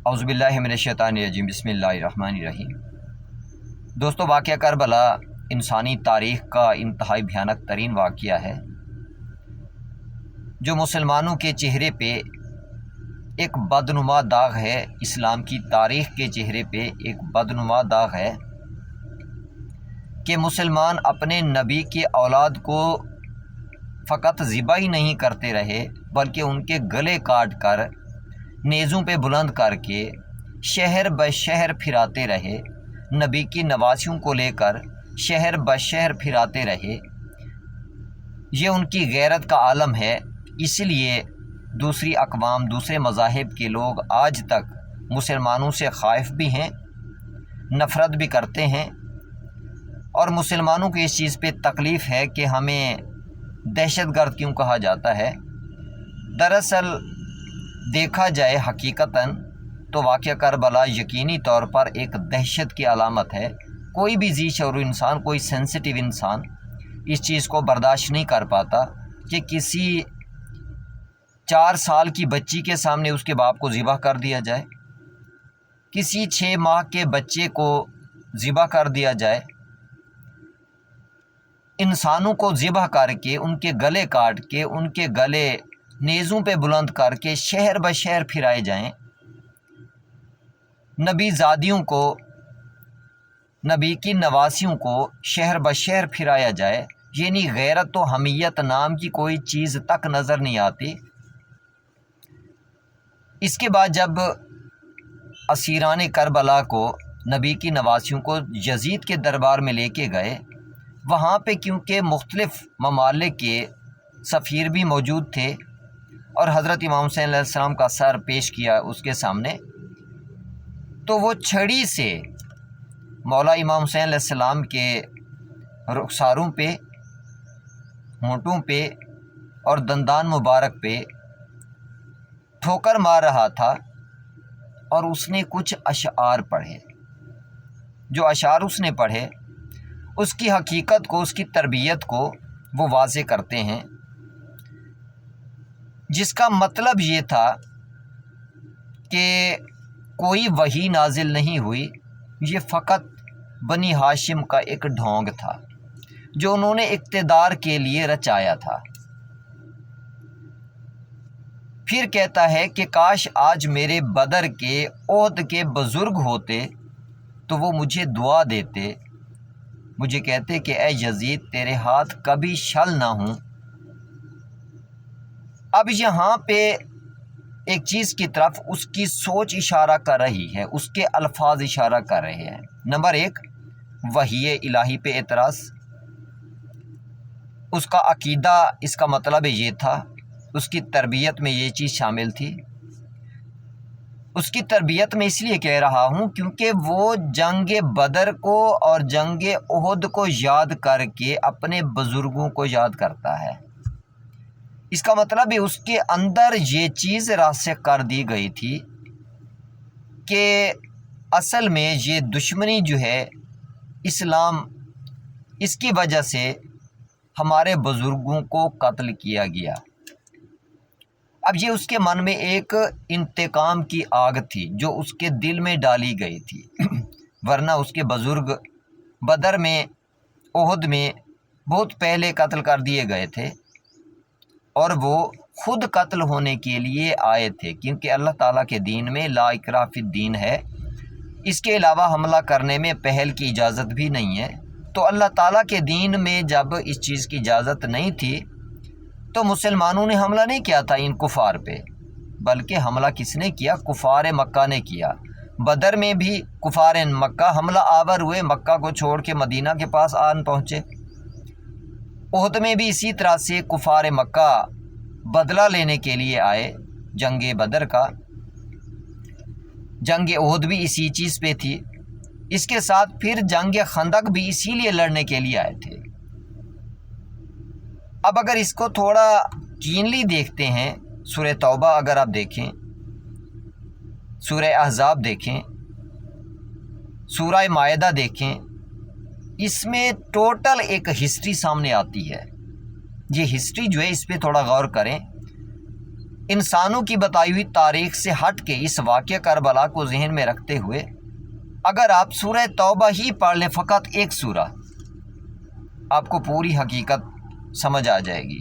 اعوذ باللہ من الشیطان الرجیم، بسم اللہ الرحمن الرحیم۔ دوستو، واقعہ کربلا انسانی تاریخ کا انتہائی بھیانک ترین واقعہ ہے، جو مسلمانوں کے چہرے پہ ایک بدنما داغ ہے، اسلام کی تاریخ کے چہرے پہ ایک بدنما داغ ہے کہ مسلمان اپنے نبی کی اولاد کو فقط ذبح ہی نہیں کرتے رہے، بلکہ ان کے گلے کاٹ کر نیزوں پہ بلند کر کے شہر بہ شہر پھراتے رہے، نبی کی نواسیوں کو لے کر شہر بہ شہر پھراتے رہے۔ یہ ان کی غیرت کا عالم ہے، اس لیے دوسری اقوام، دوسرے مذاہب کے لوگ آج تک مسلمانوں سے خائف بھی ہیں، نفرت بھی کرتے ہیں، اور مسلمانوں کو اس چیز پہ تکلیف ہے کہ ہمیں دہشت گرد کیوں کہا جاتا ہے۔ دراصل دیکھا جائے حقیقتاً تو واقعہ کربلا یقینی طور پر ایک دہشت کی علامت ہے۔ کوئی بھی ذی شعور انسان، کوئی سینسٹیو انسان اس چیز کو برداشت نہیں کر پاتا کہ کسی 4 سال کی بچی کے سامنے اس کے باپ کو ذبح کر دیا جائے، کسی 6 ماہ کے بچے کو ذبح کر دیا جائے، انسانوں کو ذبح کر کے ان کے گلے کاٹ کے ان کے گلے نیزوں پہ بلند کر کے شہر بہ شہر پھرائے جائیں، نبی زادیوں کو، نبی کی نواسیوں کو شہر بہ شہر پھرایا جائے، یعنی غیرت و حمیت نام کی کوئی چیز تک نظر نہیں آتی۔ اس کے بعد جب اسیران کربلا کو، نبی کی نواسیوں کو یزید کے دربار میں لے کے گئے، وہاں پہ کیونکہ مختلف ممالک کے سفیر بھی موجود تھے اور حضرت امام حسین علیہ السلام کا سر پیش کیا اس کے سامنے، تو وہ چھڑی سے مولا امام حسین علیہ السلام کے رخساروں پہ، ہونٹوں پہ اور دندان مبارک پہ ٹھوکر مار رہا تھا، اور اس نے کچھ اشعار پڑھے۔ جو اشعار اس نے پڑھے اس کی حقیقت کو، اس کی تربیت کو وہ واضح کرتے ہیں، جس کا مطلب یہ تھا کہ کوئی وحی نازل نہیں ہوئی، یہ فقط بنی ہاشم کا ایک ڈھونگ تھا جو انہوں نے اقتدار کے لیے رچایا تھا۔ پھر کہتا ہے کہ کاش آج میرے بدر کے، احد کے بزرگ ہوتے تو وہ مجھے دعا دیتے، مجھے کہتے کہ اے یزید تیرے ہاتھ کبھی شل نہ ہوں۔ اب یہاں پہ ایک چیز کی طرف اس کی سوچ اشارہ کر رہی ہے، اس کے الفاظ اشارہ کر رہے ہیں۔ نمبر 1، وحی الہی پہ اعتراض، اس کا عقیدہ، اس کا مطلب یہ تھا، اس کی تربیت میں یہ چیز شامل تھی۔ اس کی تربیت میں اس لیے کہہ رہا ہوں کیونکہ وہ جنگ بدر کو اور جنگ احد کو یاد کر کے اپنے بزرگوں کو یاد کرتا ہے۔ اس کا مطلب ہے اس کے اندر یہ چیز راسخ کر دی گئی تھی کہ اصل میں یہ دشمنی جو ہے اسلام، اس کی وجہ سے ہمارے بزرگوں کو قتل کیا گیا۔ اب یہ اس کے من میں ایک انتقام کی آگ تھی جو اس کے دل میں ڈالی گئی تھی، ورنہ اس کے بزرگ بدر میں، احد میں بہت پہلے قتل کر دیے گئے تھے، اور وہ خود قتل ہونے کے لیے آئے تھے، کیونکہ اللہ تعالیٰ کے دین میں لا اکراہ فی الدین ہے، اس کے علاوہ حملہ کرنے میں پہل کی اجازت بھی نہیں ہے۔ تو اللہ تعالیٰ کے دین میں جب اس چیز کی اجازت نہیں تھی تو مسلمانوں نے حملہ نہیں کیا تھا ان کفار پہ، بلکہ حملہ کس نے کیا؟ کفار مکہ نے کیا۔ بدر میں بھی کفار مکہ حملہ آور ہوئے، مکہ کو چھوڑ کے مدینہ کے پاس آن پہنچے۔ احد میں بھی اسی طرح سے کفار مکہ بدلہ لینے کے لیے آئے، جنگ بدر کا، جنگ احد بھی اسی چیز پہ تھی، اس کے ساتھ پھر جنگ خندق بھی اسی لیے لڑنے کے لیے آئے تھے۔ اب اگر اس کو تھوڑا کینلی دیکھتے ہیں، سورہ توبہ اگر آپ دیکھیں، سورہ احزاب دیکھیں، سورہ مائدہ دیکھیں، اس میں ٹوٹل ایک ہسٹری سامنے آتی ہے۔ یہ ہسٹری جو ہے اس پہ تھوڑا غور کریں۔ انسانوں کی بتائی ہوئی تاریخ سے ہٹ کے اس واقعہ کربلا کو ذہن میں رکھتے ہوئے اگر آپ سورہ توبہ ہی پڑھ لیں، فقط ایک سورہ، آپ کو پوری حقیقت سمجھ آ جائے گی۔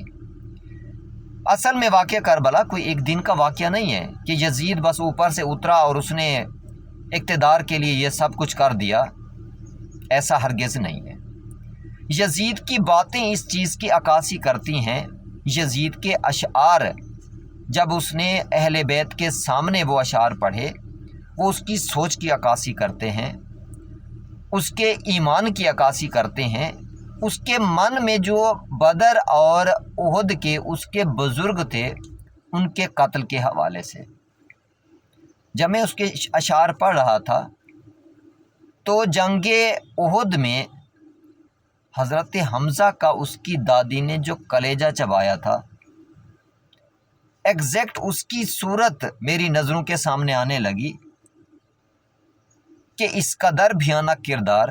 اصل میں واقعہ کربلا کوئی ایک دن کا واقعہ نہیں ہے کہ یزید بس اوپر سے اترا اور اس نے اقتدار کے لیے یہ سب کچھ کر دیا، ایسا ہرگز نہیں ہے۔ یزید کی باتیں اس چیز کی عکاسی کرتی ہیں۔ یزید کے اشعار، جب اس نے اہل بیت کے سامنے وہ اشعار پڑھے، وہ اس کی سوچ کی عکاسی کرتے ہیں، اس کے ایمان کی عکاسی کرتے ہیں، اس کے من میں جو بدر اور احد کے اس کے بزرگ تھے ان کے قتل کے حوالے سے۔ جب میں اس کے اشعار پڑھ رہا تھا تو جنگ احد میں حضرت حمزہ کا اس کی دادی نے جو کلیجہ چبایا تھا، ایگزیکٹ اس کی صورت میری نظروں کے سامنے آنے لگی کہ اس قدر بھیانک کردار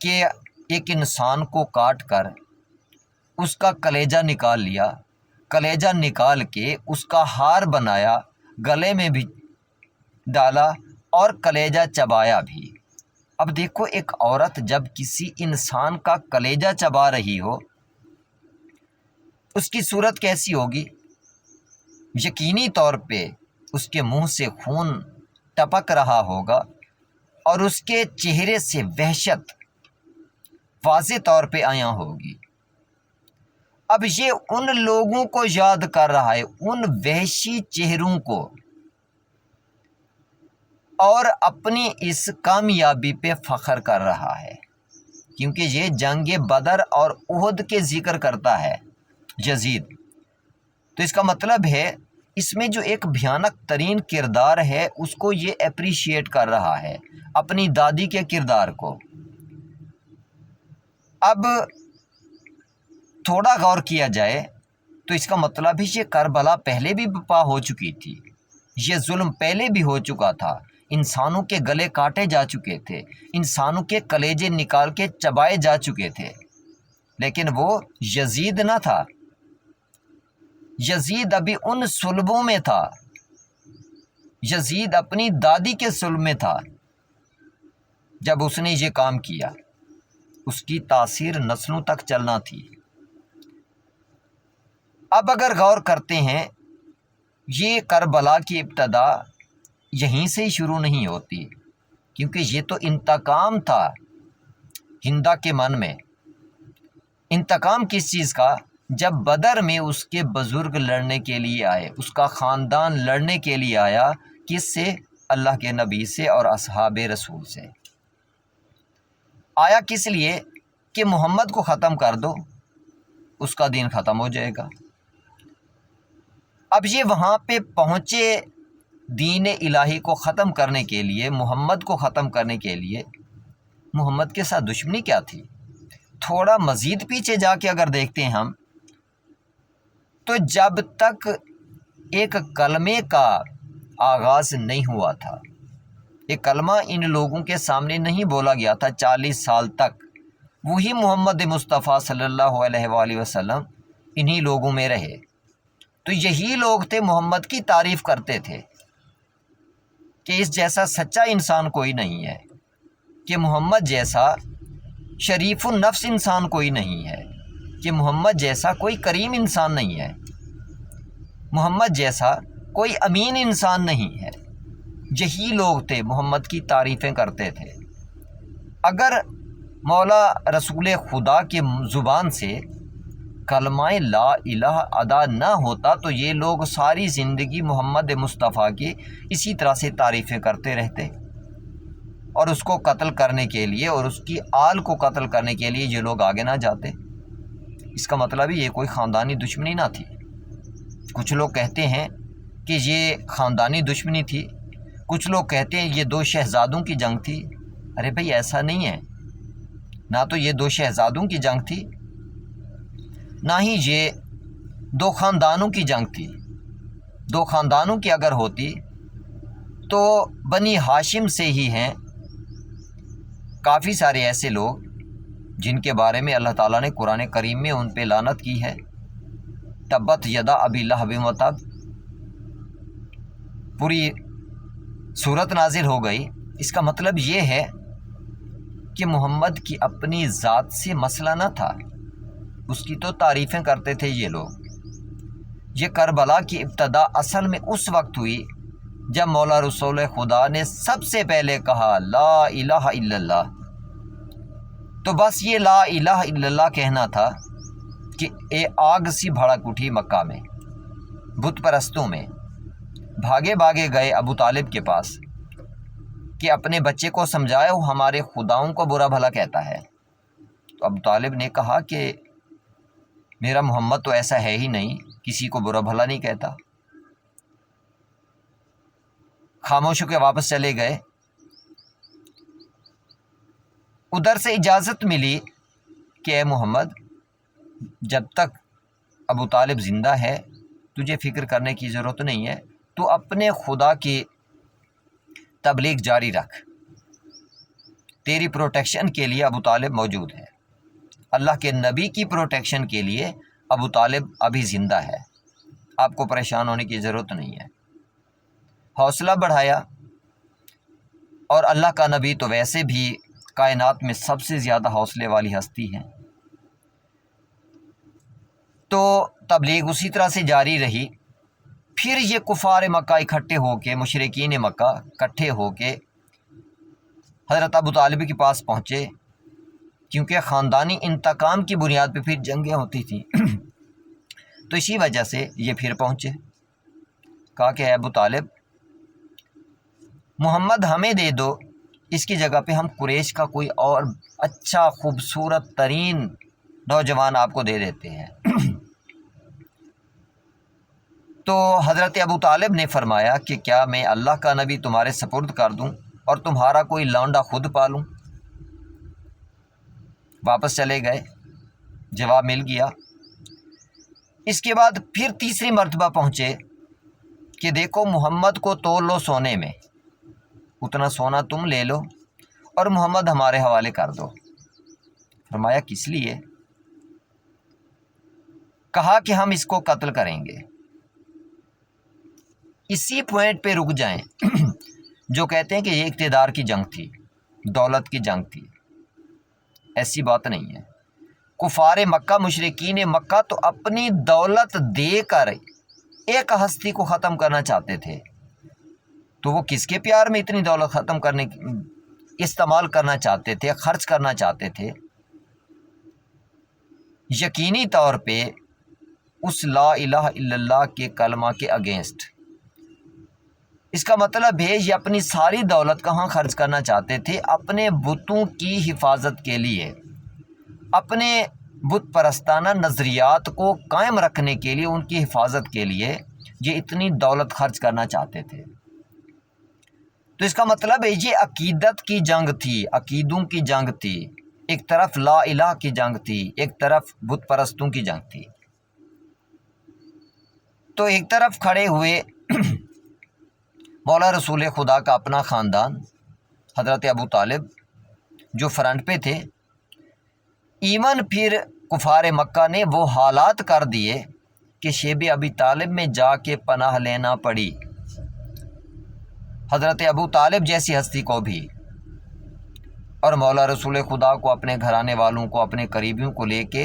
کہ ایک انسان کو کاٹ کر اس کا کلیجہ نکال لیا، کلیجہ نکال کے اس کا ہار بنایا، گلے میں بھی ڈالا اور کلیجہ چبایا بھی۔ اب دیکھو، ایک عورت جب کسی انسان کا کلیجہ چبا رہی ہو، اس کی صورت کیسی ہوگی؟ یقینی طور پہ اس کے منہ سے خون ٹپک رہا ہوگا اور اس کے چہرے سے وحشت واضح طور پہ آیا ہوگی۔ اب یہ ان لوگوں کو یاد کر رہا ہے، ان وحشی چہروں کو، اور اپنی اس کامیابی پہ فخر کر رہا ہے، کیونکہ یہ جنگ بدر اور احد کے ذکر کرتا ہے یزید۔ تو اس کا مطلب ہے اس میں جو ایک بھیانک ترین کردار ہے اس کو یہ اپریشیٹ کر رہا ہے، اپنی دادی کے کردار کو۔ اب تھوڑا غور کیا جائے تو اس کا مطلب ہے یہ کربلا پہلے بھی برپا ہو چکی تھی، یہ ظلم پہلے بھی ہو چکا تھا، انسانوں کے گلے کاٹے جا چکے تھے، انسانوں کے کلیجے نکال کے چبائے جا چکے تھے، لیکن وہ یزید نہ تھا۔ یزید ابھی ان صلبوں میں تھا، یزید اپنی دادی کے صلب میں تھا جب اس نے یہ کام کیا۔ اس کی تاثیر نسلوں تک چلنا تھی۔ اب اگر غور کرتے ہیں، یہ کربلا کی ابتدا یہیں سے ہی شروع نہیں ہوتی، کیونکہ یہ تو انتقام تھا ہندا کے من میں۔ انتقام کس چیز کا؟ جب بدر میں اس کے بزرگ لڑنے کے لیے آئے، اس کا خاندان لڑنے کے لیے آیا، کس سے؟ اللہ کے نبی سے اور اصحاب رسول سے آیا۔ کس لیے؟ کہ محمد کو ختم کر دو، اس کا دین ختم ہو جائے گا۔ اب یہ وہاں پہ پہنچے دین الہی کو ختم کرنے کے لیے، محمد کو ختم کرنے کے لیے۔ محمد کے ساتھ دشمنی کیا تھی؟ تھوڑا مزید پیچھے جا کے اگر دیکھتے ہیں ہم، تو جب تک ایک کلمے کا آغاز نہیں ہوا تھا، ایک کلمہ ان لوگوں کے سامنے نہیں بولا گیا تھا 40 سال تک، وہی محمد مصطفیٰ صلی اللہ علیہ وآلہ وسلم انہی لوگوں میں رہے۔ تو یہی لوگ تھے محمد کی تعریف کرتے تھے کہ اس جیسا سچا انسان کوئی نہیں ہے، کہ محمد جیسا شریف النفس انسان کوئی نہیں ہے، کہ محمد جیسا کوئی کریم انسان نہیں ہے، محمد جیسا کوئی امین انسان نہیں ہے۔ یہی لوگ تھے محمد کی تعریفیں کرتے تھے۔ اگر مولا رسول خدا کے زبان سے کلمہ لا الہ ادا نہ ہوتا تو یہ لوگ ساری زندگی محمد مصطفیٰ کی اسی طرح سے تعریفیں کرتے رہتے، اور اس کو قتل کرنے کے لیے اور اس کی آل کو قتل کرنے کے لیے یہ لوگ آگے نہ جاتے۔ اس کا مطلب یہ کوئی خاندانی دشمنی نہ تھی۔ کچھ لوگ کہتے ہیں کہ یہ خاندانی دشمنی تھی، کچھ لوگ کہتے ہیں یہ دو شہزادوں کی جنگ تھی۔ ارے بھائی، ایسا نہیں ہے، نہ تو یہ دو شہزادوں کی جنگ تھی، نہ ہی یہ دو خاندانوں کی جنگ تھی۔ دو خاندانوں کی اگر ہوتی تو بنی ہاشم سے ہی ہیں کافی سارے ایسے لوگ جن کے بارے میں اللہ تعالیٰ نے قرآن کریم میں ان پہ لعنت کی ہے۔ تبت یدا ابی لہب و تب، پوری صورت نازل ہو گئی۔ اس کا مطلب یہ ہے کہ محمد کی اپنی ذات سے مسئلہ نہ تھا، اس کی تو تعریفیں کرتے تھے یہ لوگ۔ یہ کربلا کی ابتدا اصل میں اس وقت ہوئی جب مولا رسول خدا نے سب سے پہلے کہا لا الہ الا اللہ۔ تو بس یہ لا الہ الا اللہ کہنا تھا کہ آگ سی بھڑک اٹھی مکہ میں، بت پرستوں میں۔ بھاگے بھاگے گئے ابو طالب کے پاس کہ اپنے بچے کو سمجھائے، وہ ہمارے خداؤں کو برا بھلا کہتا ہے۔ تو ابو طالب نے کہا کہ میرا محمد تو ایسا ہے ہی نہیں، کسی کو برا بھلا نہیں کہتا۔ خاموش ہو کے واپس چلے گئے۔ ادھر سے اجازت ملی کہ اے محمد، جب تک ابو طالب زندہ ہے تجھے فکر کرنے کی ضرورت نہیں ہے، تو اپنے خدا کی تبلیغ جاری رکھ، تیری پروٹیکشن کے لیے ابو طالب موجود ہے۔ اللہ کے نبی کی پروٹیکشن کے لیے ابو طالب ابھی زندہ ہے، آپ کو پریشان ہونے کی ضرورت نہیں ہے۔ حوصلہ بڑھایا، اور اللہ کا نبی تو ویسے بھی کائنات میں سب سے زیادہ حوصلے والی ہستی ہے۔ تو تبلیغ اسی طرح سے جاری رہی۔ پھر یہ کفار مکہ اکٹھے ہو کے، مشرکین مکہ اکٹھے ہو کے حضرت ابو طالب کے پاس پہنچے، کیونکہ خاندانی انتقام کی بنیاد پہ پھر جنگیں ہوتی تھیں۔ تو اسی وجہ سے یہ پھر پہنچے، کہا کہ اے ابو طالب، محمد ہمیں دے دو، اس کی جگہ پہ ہم قریش کا کوئی اور اچھا خوبصورت ترین نوجوان آپ کو دے دیتے ہیں۔ تو حضرت ابو طالب نے فرمایا کہ کیا میں اللہ کا نبی تمہارے سپرد کر دوں اور تمہارا کوئی لونڈا خود پالوں؟ واپس چلے گئے، جواب مل گیا۔ اس کے بعد پھر تیسری مرتبہ پہنچے کہ دیکھو محمد کو تول لو سونے میں، اتنا سونا تم لے لو اور محمد ہمارے حوالے کر دو۔ فرمایا کس لیے؟ کہا کہ ہم اس کو قتل کریں گے۔ اسی پوائنٹ پہ رک جائیں جو کہتے ہیں کہ یہ اقتدار کی جنگ تھی، دولت کی جنگ تھی۔ ایسی بات نہیں ہے۔ کفار مکہ، مشرکین مکہ تو اپنی دولت دے کر ایک ہستی کو ختم کرنا چاہتے تھے، تو وہ کس کے پیار میں اتنی دولت ختم کرنے استعمال کرنا چاہتے تھے، خرچ کرنا چاہتے تھے؟ یقینی طور پہ اس لا الہ الا اللہ کے کلمہ کے اگینسٹ۔ اس کا مطلب ہے یہ اپنی ساری دولت کہاں خرچ کرنا چاہتے تھے؟ اپنے بتوں کی حفاظت کے لیے، اپنے بت پرستانہ نظریات کو قائم رکھنے کے لیے، ان کی حفاظت کے لیے یہ اتنی دولت خرچ کرنا چاہتے تھے۔ تو اس کا مطلب ہے یہ عقیدت کی جنگ تھی، عقیدوں کی جنگ تھی۔ ایک طرف لا الہ کی جنگ تھی، ایک طرف بت پرستوں کی جنگ تھی۔ تو ایک طرف کھڑے ہوئے مولا رسول خدا کا اپنا خاندان، حضرت ابو طالب جو فرنٹ پہ تھے۔ ایون پھر کفار مکہ نے وہ حالات کر دیے کہ شیب ابی طالب میں جا کے پناہ لینا پڑی حضرت ابو طالب جیسی ہستی کو بھی، اور مولا رسول خدا کو، اپنے گھرانے والوں کو، اپنے قریبیوں کو لے کے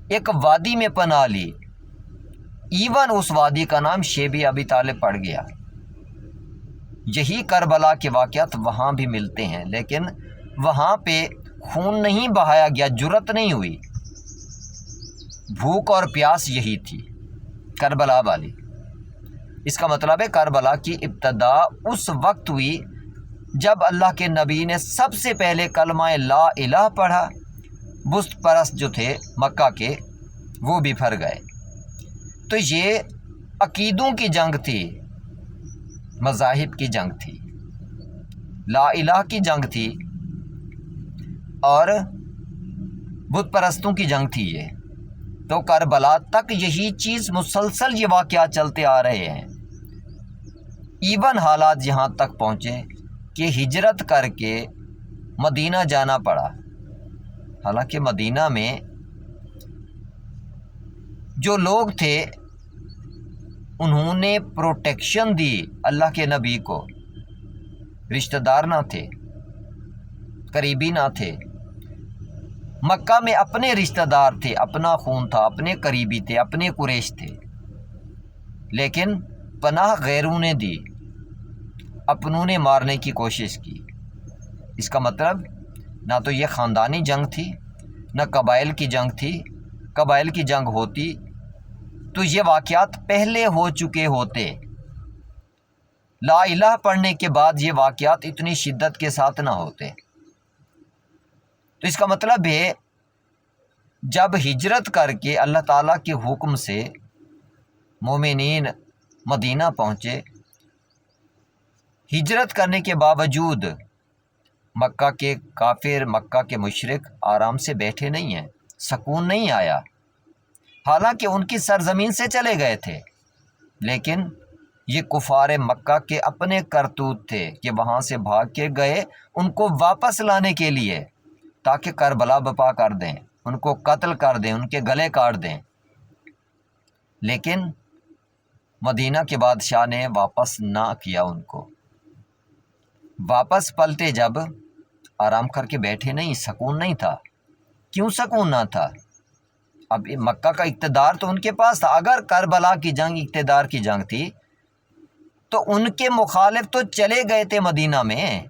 ایک وادی میں پناہ لی۔ ایون اس وادی کا نام شیب ابی طالب پڑ گیا۔ یہی کربلا کے واقعات وہاں بھی ملتے ہیں، لیکن وہاں پہ خون نہیں بہایا گیا، جرت نہیں ہوئی، بھوک اور پیاس یہی تھی کربلا والی۔ اس کا مطلب ہے کربلا کی ابتدا اس وقت ہوئی جب اللہ کے نبی نے سب سے پہلے کلمہ لا الہ پڑھا۔ بت پرست جو تھے مکہ کے وہ بھی پھر گئے۔ تو یہ عقیدوں کی جنگ تھی، مذاہب کی جنگ تھی، لا الہ کی جنگ تھی، اور بت پرستوں کی جنگ تھی یہ۔ تو کربلا تک یہی چیز مسلسل یہ واقعات چلتے آ رہے ہیں۔ ایون حالات یہاں تک پہنچے کہ ہجرت کر کے مدینہ جانا پڑا۔ حالانکہ مدینہ میں جو لوگ تھے انہوں نے پروٹیکشن دی اللہ کے نبی کو، رشتہ دار نہ تھے، قریبی نہ تھے، مکہ میں اپنے رشتہ دار تھے، اپنا خون تھا، اپنے قریبی تھے، اپنے قریش تھے، لیکن پناہ غیروں نے دی، اپنوں نے مارنے کی کوشش کی۔ اس کا مطلب نہ تو یہ خاندانی جنگ تھی، نہ قبائل کی جنگ تھی۔ قبائل کی جنگ ہوتی تو یہ واقعات پہلے ہو چکے ہوتے، لا الہ پڑھنے کے بعد یہ واقعات اتنی شدت کے ساتھ نہ ہوتے۔ تو اس کا مطلب ہے جب ہجرت کر کے اللہ تعالیٰ کے حکم سے مومنین مدینہ پہنچے، ہجرت کرنے کے باوجود مکہ کے کافر، مکہ کے مشرک آرام سے بیٹھے نہیں ہیں، سکون نہیں آیا، حالانکہ ان کی سرزمین سے چلے گئے تھے، لیکن یہ کفار مکہ کے اپنے کرتوت تھے کہ وہاں سے بھاگ کے گئے ان کو واپس لانے کے لیے، تاکہ کربلا بپا کر دیں، ان کو قتل کر دیں، ان کے گلے کاٹ دیں۔ لیکن مدینہ کے بادشاہ نے واپس نہ کیا ان کو، واپس پلٹے جب آرام کر کے بیٹھے نہیں، سکون نہیں تھا۔ کیوں سکون نہ تھا؟ اب مکہ کا اقتدار تو ان کے پاس تھا، اگر کربلا کی جنگ اقتدار کی جنگ تھی تو ان کے مخالف تو چلے گئے تھے مدینہ میں،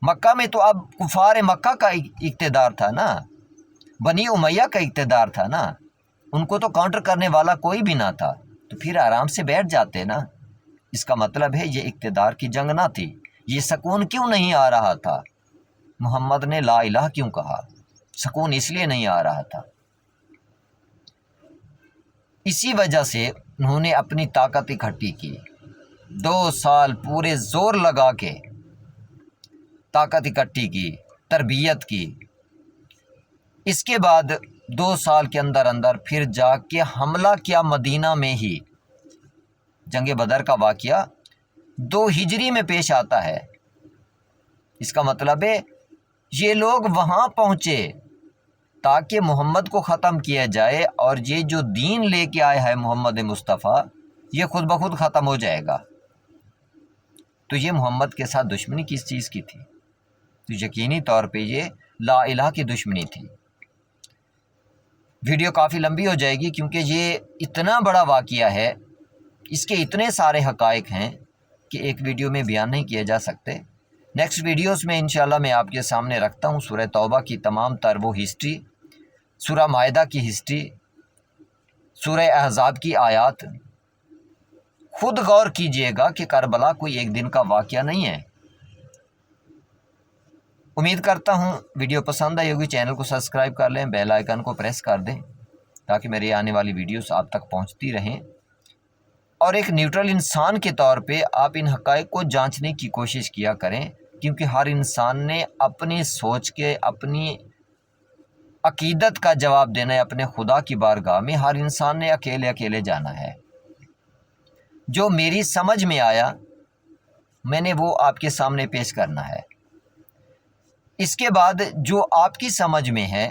مکہ میں تو اب کفار مکہ کا اقتدار تھا نا، بنی امیہ کا اقتدار تھا نا، ان کو تو کاؤنٹر کرنے والا کوئی بھی نہ تھا، تو پھر آرام سے بیٹھ جاتے نا۔ اس کا مطلب ہے یہ اقتدار کی جنگ نہ تھی۔ یہ سکون کیوں نہیں آ رہا تھا؟ محمد نے لا الہ کیوں کہا؟ سکون اس لیے نہیں آ رہا تھا۔ اسی وجہ سے انہوں نے اپنی طاقت اکٹھی کی، 2 سال پورے زور لگا کے طاقت اکٹھی کی، تربیت کی۔ اس کے بعد 2 سال کے اندر اندر پھر جا کے حملہ کیا مدینہ میں ہی۔ جنگ بدر کا واقعہ 2 ہجری میں پیش آتا ہے۔ اس کا مطلب ہے یہ لوگ وہاں پہنچے تاکہ محمد کو ختم کیا جائے، اور یہ جو دین لے کے آیا ہے محمد مصطفیٰ، یہ خود بخود ختم ہو جائے گا۔ تو یہ محمد کے ساتھ دشمنی کس چیز کی تھی؟ تو یقینی طور پہ یہ لا الہ کی دشمنی تھی۔ ویڈیو کافی لمبی ہو جائے گی کیونکہ یہ اتنا بڑا واقعہ ہے، اس کے اتنے سارے حقائق ہیں کہ ایک ویڈیو میں بیان نہیں کیے جا سکتے۔ نیکسٹ ویڈیوز میں انشاءاللہ میں آپ کے سامنے رکھتا ہوں سورہ توبہ کی تمام تر وہ ہسٹری، سورہ مائدہ کی ہسٹری، سورہ احزاب کی آیات۔ خود غور کیجئے گا کہ کربلا کوئی ایک دن کا واقعہ نہیں ہے۔ امید کرتا ہوں ویڈیو پسند آئی ہوگی، چینل کو سبسکرائب کر لیں، بیل آئیکن کو پریس کر دیں تاکہ میری آنے والی ویڈیوز آپ تک پہنچتی رہیں، اور ایک نیوٹرل انسان کے طور پہ آپ ان حقائق کو جانچنے کی کوشش کیا کریں، کیونکہ ہر انسان نے اپنی سوچ کے، اپنی عقیدت کا جواب دینا ہے اپنے خدا کی بارگاہ میں۔ ہر انسان نے اکیلے اکیلے جانا ہے۔ جو میری سمجھ میں آیا میں نے وہ آپ کے سامنے پیش کرنا ہے۔ اس کے بعد جو آپ کی سمجھ میں ہے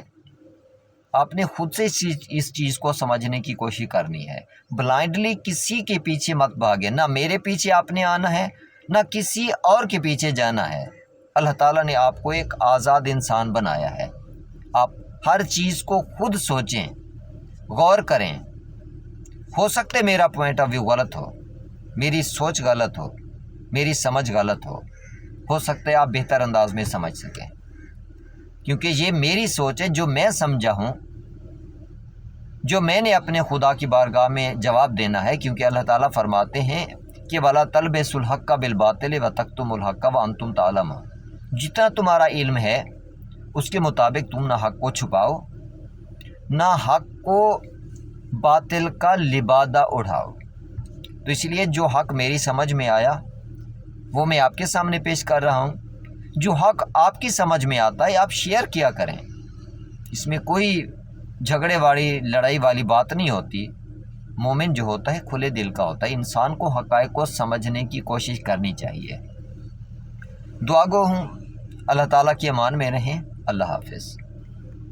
آپ نے خود سے اس چیز کو سمجھنے کی کوشش کرنی ہے۔ بلائنڈلی کسی کے پیچھے مت بھاگے، نہ میرے پیچھے آپ نے آنا ہے، نہ کسی اور کے پیچھے جانا ہے۔ اللہ تعالیٰ نے آپ کو ایک آزاد انسان بنایا ہے۔ آپ ہر چیز کو خود سوچیں، غور کریں۔ ہو سکتا ہے میرا پوائنٹ آف ویو غلط ہو، میری سوچ غلط ہو، میری سمجھ غلط ہو سکتا ہے آپ بہتر انداز میں سمجھ سکیں، کیونکہ یہ میری سوچ ہے، جو میں سمجھا ہوں، جو میں نے اپنے خدا کی بارگاہ میں جواب دینا ہے۔ کیونکہ اللہ تعالیٰ فرماتے ہیں کہ وَلَا تَلْبِسُوا الْحَقَّ بِالْبَاطِلِ وَتَكْتُمُوا الْحَقَّ وَأَنْتُمْ تَعْلَمُونَ۔ جتنا تمہارا علم ہے اس کے مطابق تم نہ حق کو چھپاؤ، نہ حق کو باطل کا لبادہ اڑھاؤ۔ تو اس لیے جو حق میری سمجھ میں آیا وہ میں آپ کے سامنے پیش کر رہا ہوں۔ جو حق آپ کی سمجھ میں آتا ہے آپ شیئر کیا کریں، اس میں کوئی جھگڑے والی، لڑائی والی بات نہیں ہوتی۔ مومن جو ہوتا ہے کھلے دل کا ہوتا ہے، انسان کو حقائق کو سمجھنے کی کوشش کرنی چاہیے۔ دعا گو ہوں، اللہ تعالیٰ کی امان میں رہیں۔ اللہ حافظ۔